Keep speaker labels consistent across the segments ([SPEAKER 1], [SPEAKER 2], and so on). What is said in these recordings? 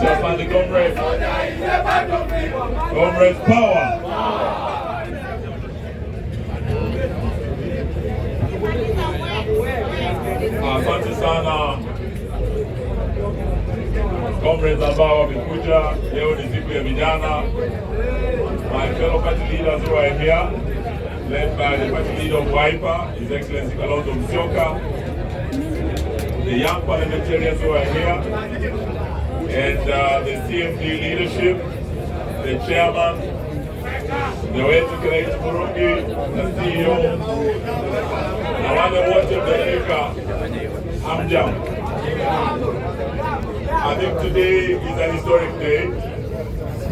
[SPEAKER 1] Asante comrades. Comrades power. Asante sana comrades ambao wamekuja leo. Ni siku ya vijana. My fellow party leaders who are here, led by the party leader of Wiper, His Excellency Kalonzo Musyoka, the young parliamentarians who are here, and the CMD leadership, the chairman, the wetu Kireti Murugi, the CEO, na wale wote mmelika, hamjambo. I think today is an historic day,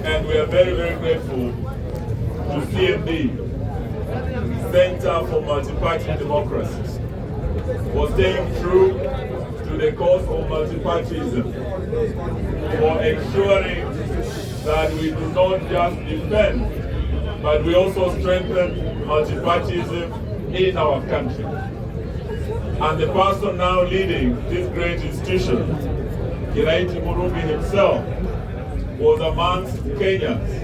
[SPEAKER 1] and we are very, very grateful to CMD, Center for Multi-Party Democracy, for staying true to the cause of multipartyism, for ensuring that we do not just defend, but we also strengthen multipartyism in our country. And the person now leading this great institution, Kireti Murugi himself, was amongst Kenyans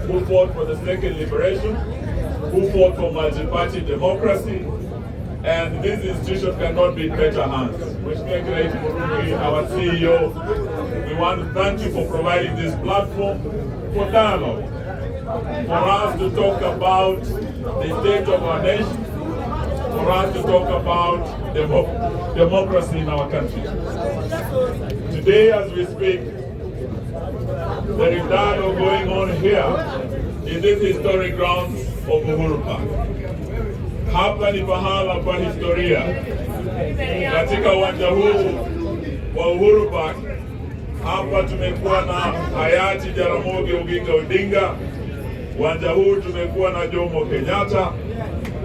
[SPEAKER 1] who fought for the second liberation, who fought for multi-party democracy, and this institution cannot be in better hands. Which makes Kireti Murugi, our CEO, we want to thank you for providing this platform for dialogue, for us to talk about the state of our nation, for us to talk about democracy in our country. Today, as we speak, there is dialogue going on here in this historic grounds of Uhuru Park. Hapa ni pahala pa historia. Katika uwanja huu wa Uhuru Park, hapa tumekuwa na hayati Jaramogi Oginga Odinga. Uwanja huu tumekuwa na Jomo Kenyatta.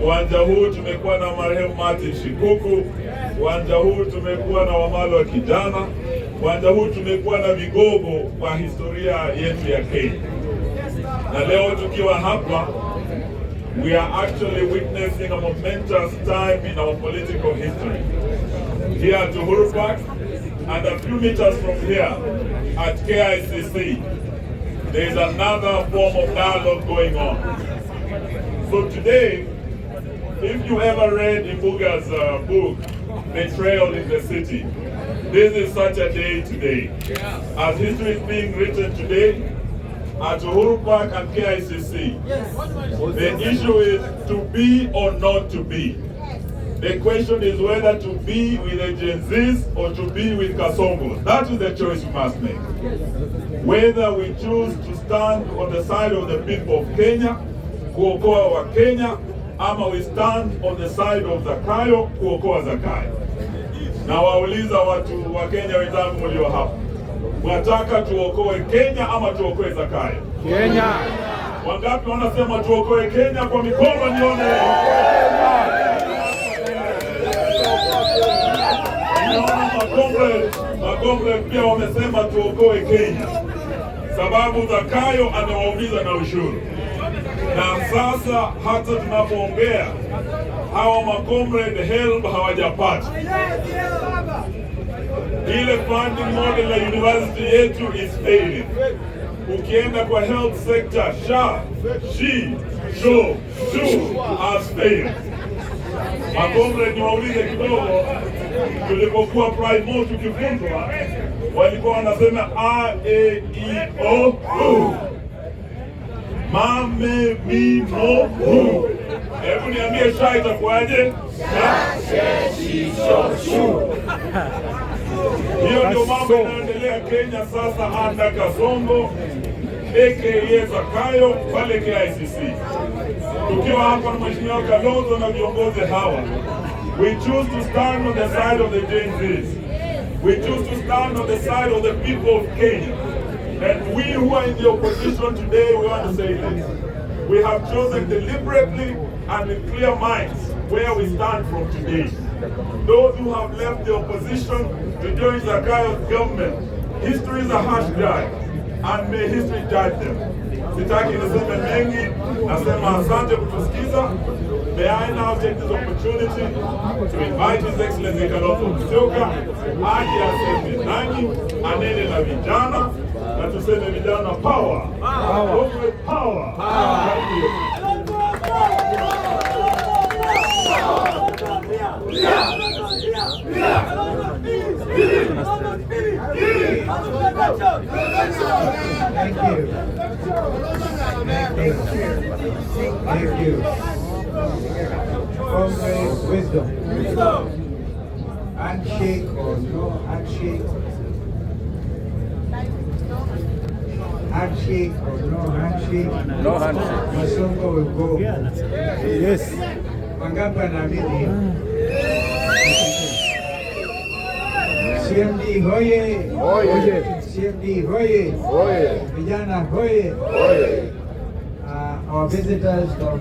[SPEAKER 1] Uwanja huu tumekuwa na marehemu Martin Shikuku. Uwanja huu tumekuwa na Wamalwa kijana. Uwanja huu tumekuwa na vigogo kwa historia yetu ya Kenya. Na leo tukiwa hapa, we are actually witnessing a momentous time in our political history. Here at Uhuru Park, and a few meters from here at KICC, there is another form of dialogue going on. So today, if you ever read Imbuga's book, Betrayal in the City, this is such a day today. As history is being written today, at Uhuru Park and KICC, the issue is to be or not to be. The question is whether to be with the Gen Zs or to be with Kasongo. That is the choice we must make. Whether we choose to stand on the side of the people of Kenya, kuokoa wa Kenya, ama we stand on the side of Zakayo, kuokoa Zakayo. Na wauliza watu wa Kenya wenzangu mlio hapa, mwataka tuokoe Kenya ama tuokoe Zakayo?
[SPEAKER 2] Kenya.
[SPEAKER 1] Wangapi wanasema tuokoe Kenya? Kwa mikono nione. Naona makomre pia wamesema tuokoe Kenya, sababu Zakayo anawaumiza na ushuru. Na sasa hata tunapoongea hawa macomrade help hawajapata. Ile funding model ya university yetu is failing. Ukienda kwa health sector, SHA, SHE, SHO, SHU has failed. Macomrade niwaulize kidogo, tulipokuwa primo tukifunzwa, walikuwa wanasema A, E, I, O, U. Mame, mi, mo, hu. Hebu niambie SHA itakuwaje? Hiyo ndio mambo yanaendelea Kenya sasa anda Kasongo aka Zakayo pale KICC. Tukiwa hapa na Mheshimiwa Kalonzo na viongozi hawa, we choose to stand on the side of the Gen Zs. We choose to stand on the side of the people of Kenya. And we who are in the opposition today, we want to say this. We have chosen deliberately and with clear minds where we stand from today. Those who have left the opposition to join Zakayo's government, history is a harsh judge, and may history judge them. Sitaki niseme mengi, nasema asante kutusikiza. May I now take this opportunity to invite His Excellency Kalonzo Musyoka aje aseme nanyi, anene na vijana, Na tuseme vijana power. Comrade power. Thank you.
[SPEAKER 2] Thank you. Comrade wisdom. Handshake or no handshake? Handshake or no handshake?
[SPEAKER 3] No handshake.
[SPEAKER 2] Musyoka will go.
[SPEAKER 3] Yes.
[SPEAKER 2] Mangapa na mimi. CMD hoye.
[SPEAKER 3] Hoye.
[SPEAKER 2] CMD hoye.
[SPEAKER 3] Hoye.
[SPEAKER 2] Vijana hoye.
[SPEAKER 3] Hoye.
[SPEAKER 2] Our visitors from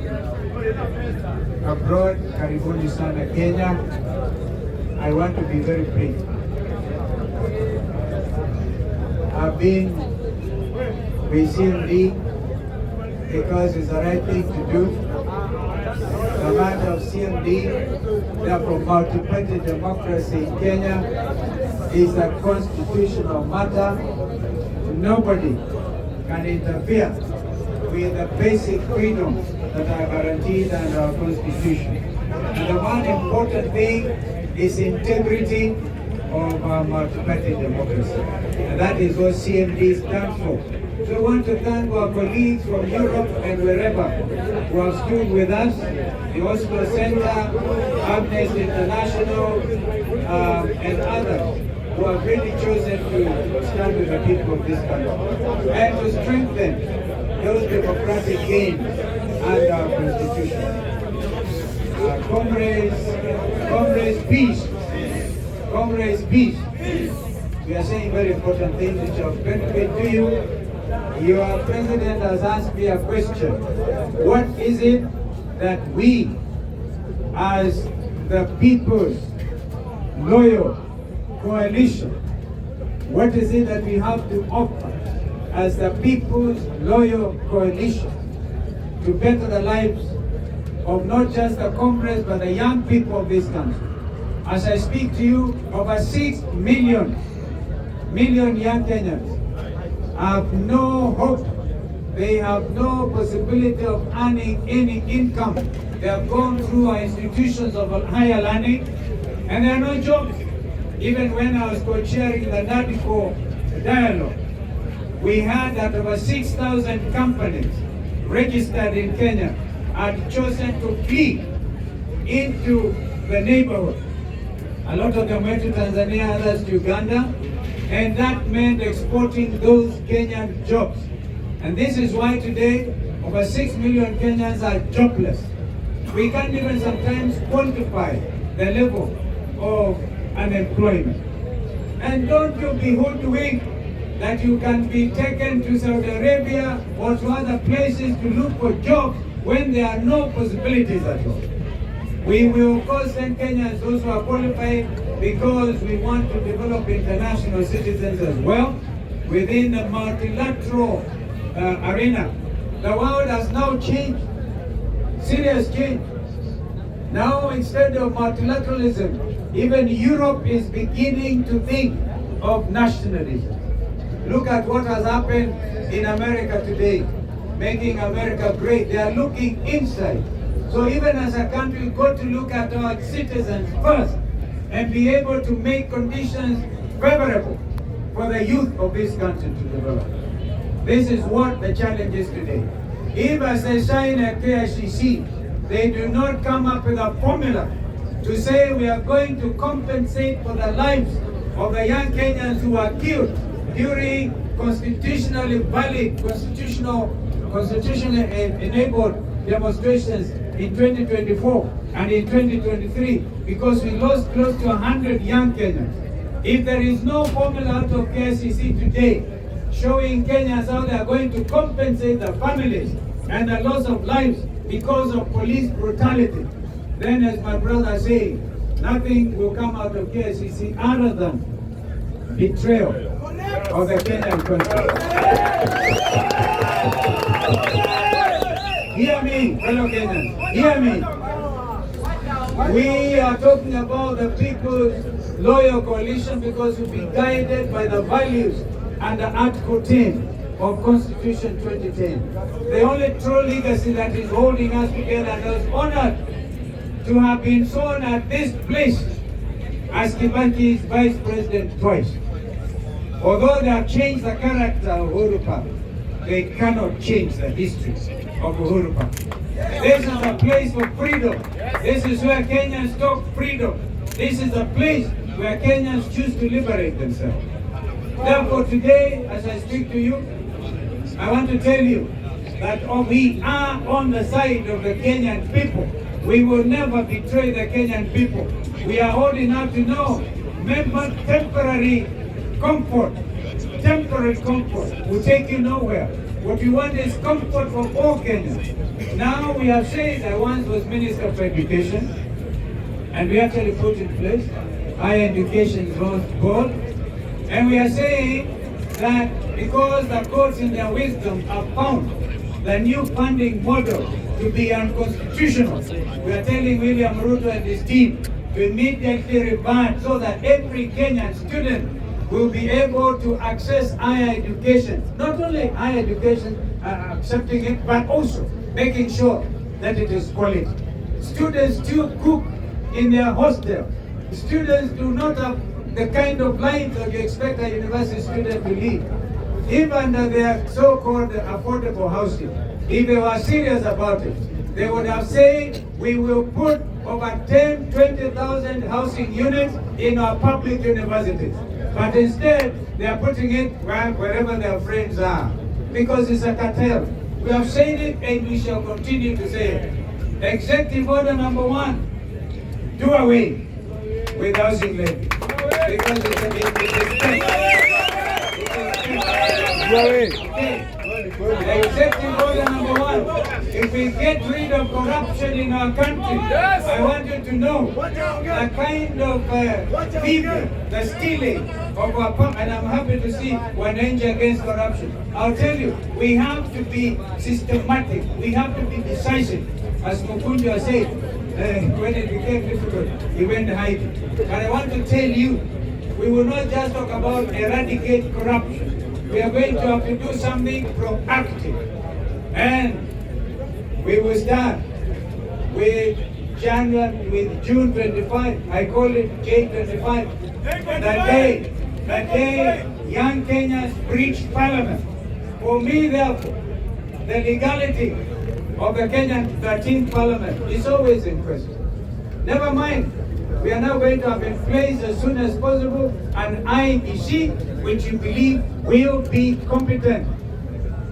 [SPEAKER 2] abroad, karibuni sana Kenya. I want to be very brief. I've been with CMD because it's the right thing to do. The matter of CMD, therefore multi-party democracy in Kenya, is a constitutional matter. Nobody can interfere with the basic freedoms that are guaranteed under our constitution. And the one important thing is integrity of our multi-party democracy. And that is what CMD stands for. So I want to thank our colleagues from Europe and wherever who have stood with us, the Oslo Center, Amnesty International, and others who have really chosen to stand with the people of this country and to strengthen those democratic gains and our constitution. Comrades, peace. Comrades, peace. We are saying very important things which are benefit to you. Your president has asked me a question. What is it that we, as the People's Loyal Coalition, what is it that we have to offer as the People's Loyal Coalition to better the lives of not just the comrades but the young people of this country? As I speak to you, over 6 million young Kenyans have no hope. They have no possibility of earning any income. They have gone through our institutions of higher learning and there are no jobs. Even when I was co-chairing the NADICO dialogue, we had that over 6,000 companies registered in Kenya had chosen to flee into the neighborhood. A lot of them went to Tanzania, others to Uganda, and that meant exporting those Kenyan jobs. And this is why today over 6 million Kenyans are jobless. We can't even sometimes quantify the level of unemployment. And don't you be hoodwinked that you can be taken to Saudi Arabia or to other places to look for jobs when there are no possibilities at all. We will of course send Kenyans those who are qualified because we want to develop international citizens as well within the multilateral arena. The world has now changed, serious change. Now instead of multilateralism, even Europe is beginning to think of nationalism. Look at what has happened in America today, making America great. They are looking inside. So even as a country, we've got to look at our citizens first and be able to make conditions favorable for the youth of this country to develop. This is what the challenge is today. If as they sign a KICC, they do not come up with a formula to say we are going to compensate for the lives of the young Kenyans who are killed during constitutionally valid, constitutionally enabled demonstrations in 2024 and in 2023, because we lost close to 100 young Kenyans. If there is no formula out of KICC today showing Kenyans how they are going to compensate the families and the loss of lives because of police brutality, then as my brother said, nothing will come out of KICC other than betrayal of the Kenyan country. Hear me, fellow Kenyans, hear me. We are talking about the People's Loyal Coalition because we'll be guided by the values under Article 10 of Constitution 2010. The only true legacy that is holding us together, and I was honored to have been sworn at this place as Kibaki's vice president twice. Although they have changed the character of Uhuru Park, they cannot change the history of Uhuru Park. This is a place for freedom. This is where Kenyans talk freedom. This is a place where Kenyans choose to liberate themselves. Therefore today, as I speak to you, I want to tell you that we are on the side of the Kenyan people. We will never betray the Kenyan people. We are old enough to know temporary comfort will take you nowhere. What we want is comfort for all Kenyans. Now we have said, I once was Minister for Education, and we actually put in place higher education board, and we are saying that because the courts in their wisdom have found the new funding model to be unconstitutional, we are telling William Ruto and his team to immediately revert so that every Kenyan student will be able to access higher education. Not only higher education, accepting it, but also making sure that it is quality. Students still cook in their hostel. Students do not have the kind of lives that you expect a university student to live. Even under their so-called affordable housing, if they were serious about it, they would have said, we will put over 10, 20,000 housing units in our public universities. But instead, they are putting it wherever their friends are, because it's a cartel. We have said it and we shall continue to say it. Executive order number 1, do away with housing levy. Because executive order number 1, if we get rid of corruption in our country, I want you to know the kind of people, the stealing of our pump, and I'm happy to see one angel against corruption. I'll tell you, we have to be systematic, we have to be decisive. As Mukunjwa said, when it became difficult, he went hiding. But I want to tell you, we will not just talk about eradicate corruption. We are going to have to do something proactive. And we will start with June 25. I call it J25. The day young Kenyans breached Parliament. For me, therefore, the legality of the Kenyan 13th Parliament is always in question. Never mind, we are now going to have in place as soon as possible an IBC which you believe will be competent.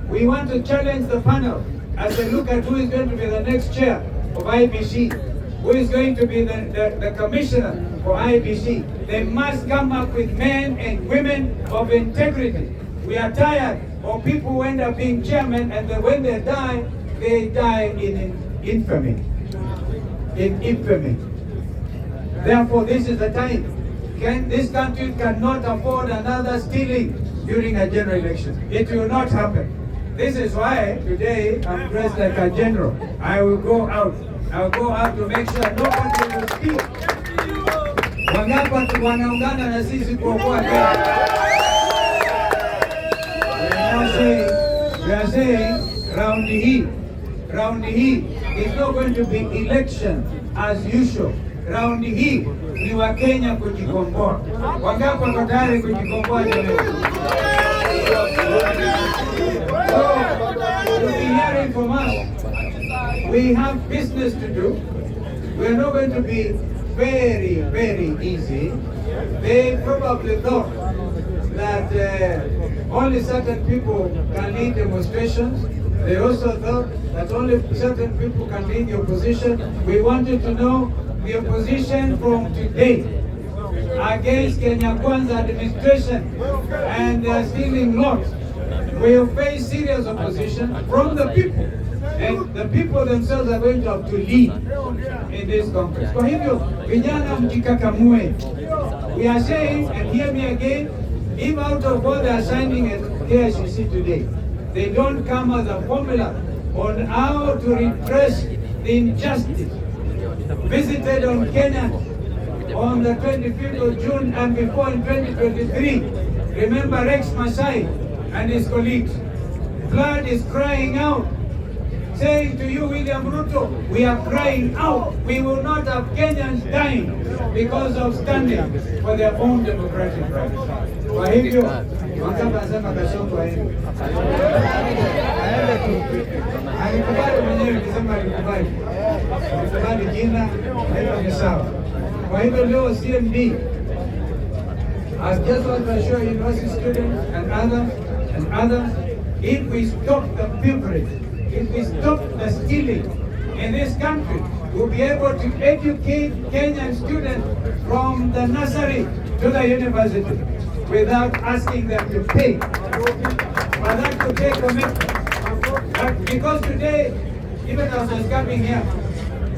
[SPEAKER 2] We want to challenge the panel as they look at who is going to be the next chair of IBC, who is going to be the commissioner for IBC. They must come up with men and women of integrity. We are tired of people who end up being chairman and then when they die in infamy. Therefore, this is the time. This country cannot afford another stealing during a general election. It will not happen. This is why today I'm dressed like a general. I will go out. I will go out to make sure nobody will steal. Wangapa wanaungana na sisi kuokoa Kenya. We are saying round hii is not going to be election as usual. Round hii ni wa Kenya kujikomboa. Wangapi wako tayari kujikomboa leo? So, you'll be hearing from us. We have business to do. We are not going to be very, very easy. They probably thought that only certain people can lead demonstrations. They also thought that only certain people can lead the opposition. We wanted to know the opposition from today against Kenya Kwanza administration and their stealing laws will face serious opposition from the people. And the people themselves are going to have to lead in this conference. Kwa hivyo, vijana mjikakamue. We are saying, and hear me again, if out of what they are signing here as you see today, they don't come as a formula on how to repress the injustice visited on Kenya on the 25th of June and before in 2023, Remember Rex Masai and his colleagues. Blood is crying out, saying to you, William Ruto, we are crying out. We will not have Kenyans dying because of standing for their own democratic rights. Kwa hivyo, wangapi anasema Kasongo aende? Alikubali mwenyewe, kisema alikubali. Alikubali jina, hayo ni sawa. Kwa hivyo leo CMD, I just want to assure university students and others, if we stop the pilferage, if we stop the stealing in this country, we'll be able to educate Kenyan students from the nursery to the university without asking them to pay. For that to take commitment. But because today, even as I was coming here,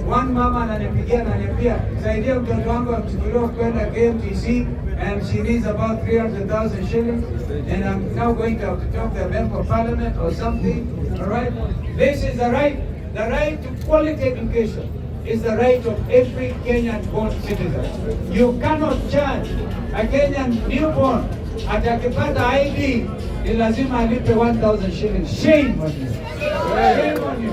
[SPEAKER 2] one mama ananiambia, saidia mtoto wangu amchukuliwa kwenda KMTC and she needs about 300,000 shillings and I'm now going to have to talk to the member of parliament or something, all right? This is the right to quality education is the right of every Kenyan born citizen. You cannot charge a Kenyan newborn atakipata ID ni lazima alipe 1,000 shillings. Shame on you. Shame on you.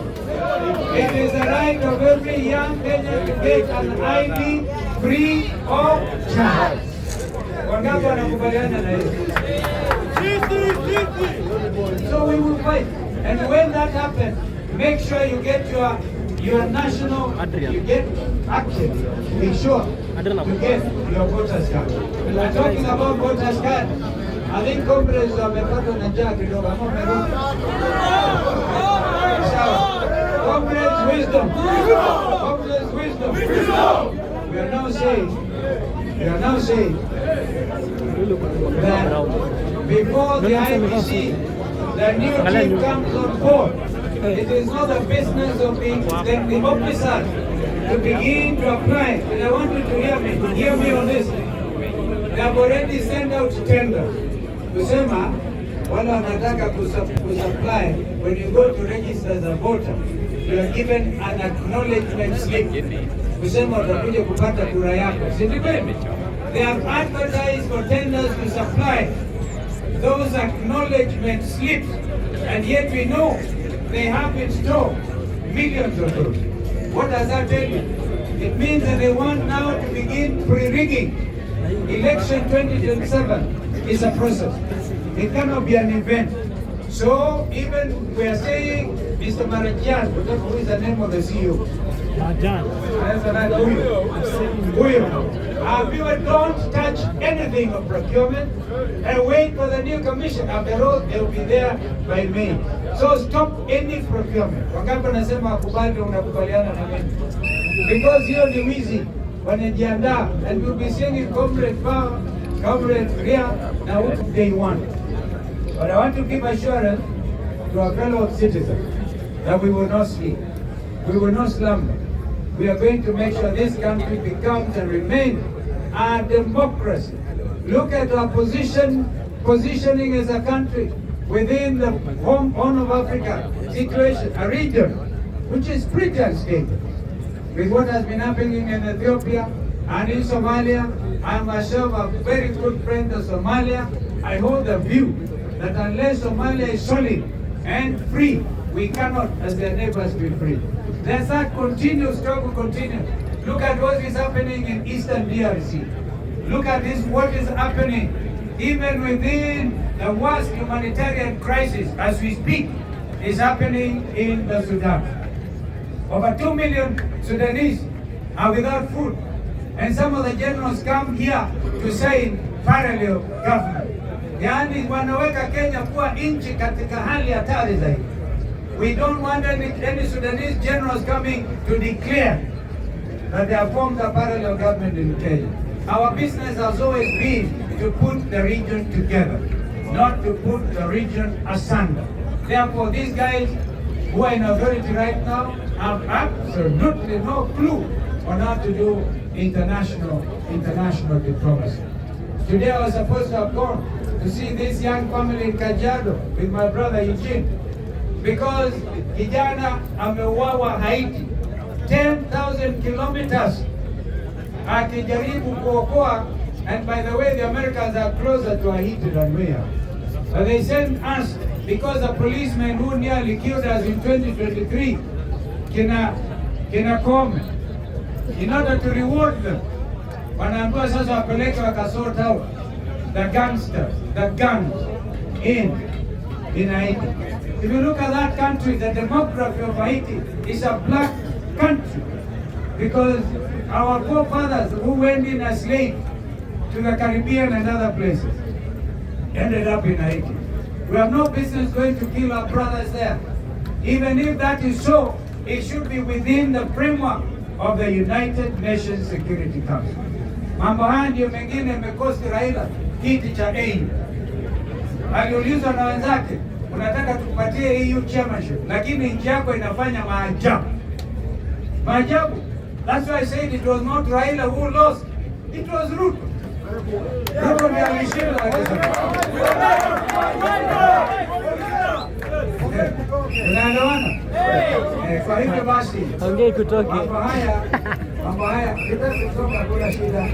[SPEAKER 2] It is the right of every young Kenyan to get an ID free of charge. Wangapi wanakubaliana na hiyo? So we will fight. And when that happens, make sure you get your national, you get active. Be sure to get your voters card. I'm talking about voters card. I think comrades wamepatwa na njaa kidogo. Comrades wisdom. Comrades wisdom. We are now saying that before the IBC, the new team comes on board, it is not the business of the officers to begin to apply. And I want you to hear me on this. They have already sent out tenders. Kusema, wala wanataka kusupply, when you go to register as a voter, you are given an acknowledgement slip. Kusema utakuja kupata kura yako. They have advertised for tenders to supply those acknowledgement slips, and yet we know they have in store millions of those. What does that tell you? It means that they want now to begin pre-rigging. Election 2027 is a process. It cannot be an event. So even we are saying, Mr. Marajan, who is the name of the CEO? People don't touch anything of procurement and wait for the new commission. After all, they will be there by May. So stop any procurement. Wangapi nasema wakubali unakubaliana na mimi? Because hiyo ni wizi, wanajiandaa, and we'll be singing Comrade Power, Comrade Ria, now what they want. But I want to give assurance to our fellow citizens that we will not sleep, we will not slumber. We are going to make sure this country becomes and remains a democracy. Look at our positioning as a country within the Horn of Africa situation, a region which is pretty unstable. With what has been happening in Ethiopia and in Somalia, I myself a very good friend of Somalia. I hold the view that unless Somalia is solid and free, we cannot, as their neighbors, be free. There's that continuous struggle continue. Look at what is happening in Eastern DRC. Look at this, what is happening even within the worst humanitarian crisis as we speak is happening in the Sudan. Over 2 million Sudanese are without food. And some of the generals come here to sign parallel government. Yaani wanaweka Kenya kuwa nchi katika hali hatari zaidi. We don't want any Sudanese generals coming to declare that they have formed a parallel government in Kenya. Our business has always been to put the region together, not to put the region asunder. Therefore, these guys who are in authority right now have absolutely no clue on how to do international diplomacy. Today I was supposed to have gone to see this young family in Kajiado with my brother Eugene, because kijana ameuawa Haiti 10,000 kilometers akijaribu kuokoa And by the way, the Americans are closer to Haiti than we are. But they sent us because the policemen who nearly killed us in 2023 kina Kome, in order to reward them. Wanaambiwa sasa wapeleke wakasort out the gangsters, the guns in Haiti. If you look at that country, the demography of Haiti is a black country because our forefathers who went in as slaves to the Caribbean and other places ended up in Haiti. We have no business going to kill our brothers there. Even if that is so, it should be within the framework of the United Nations Security Council. Mambo haya ndio mengine yamekosti Raila kiti cha AU. Aliulizwa na wenzake, unataka tupatie EU chairmanship, lakini nchi yako inafanya maajabu. Maajabu. That's why I said it was not Raila who lost. It was Ruto. Ruto ndiye alishinda akisema. Unaelewana? Kwa hivyo basi mambo haya tutakutoka kuna shida.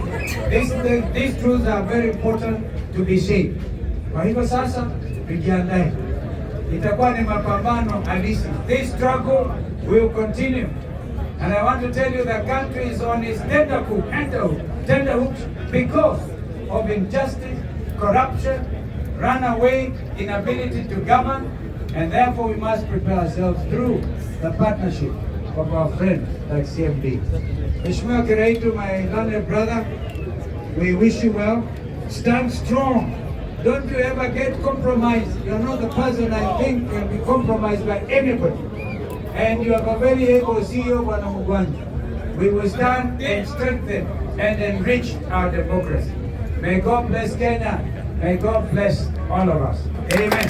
[SPEAKER 2] These truths are very important to be said. Kwa hivyo sasa tujiandae, itakuwa ni mapambano halisi. This struggle will continue, and I want to tell you the country is on its tenterhooks because of injustice, corruption, runaway inability to govern, and therefore we must prepare ourselves through the partnership of our friends like CMD. Mheshimiwa Kiraitu, my learned brother, we wish you well. Stand strong. Don't you ever get compromised. You're not the person I think can be compromised by anybody. And you have a very able CEO, Bwana Mugwanju. We will stand and strengthen and enrich our democracy. May God bless Kenya. May God bless all of us. Amen.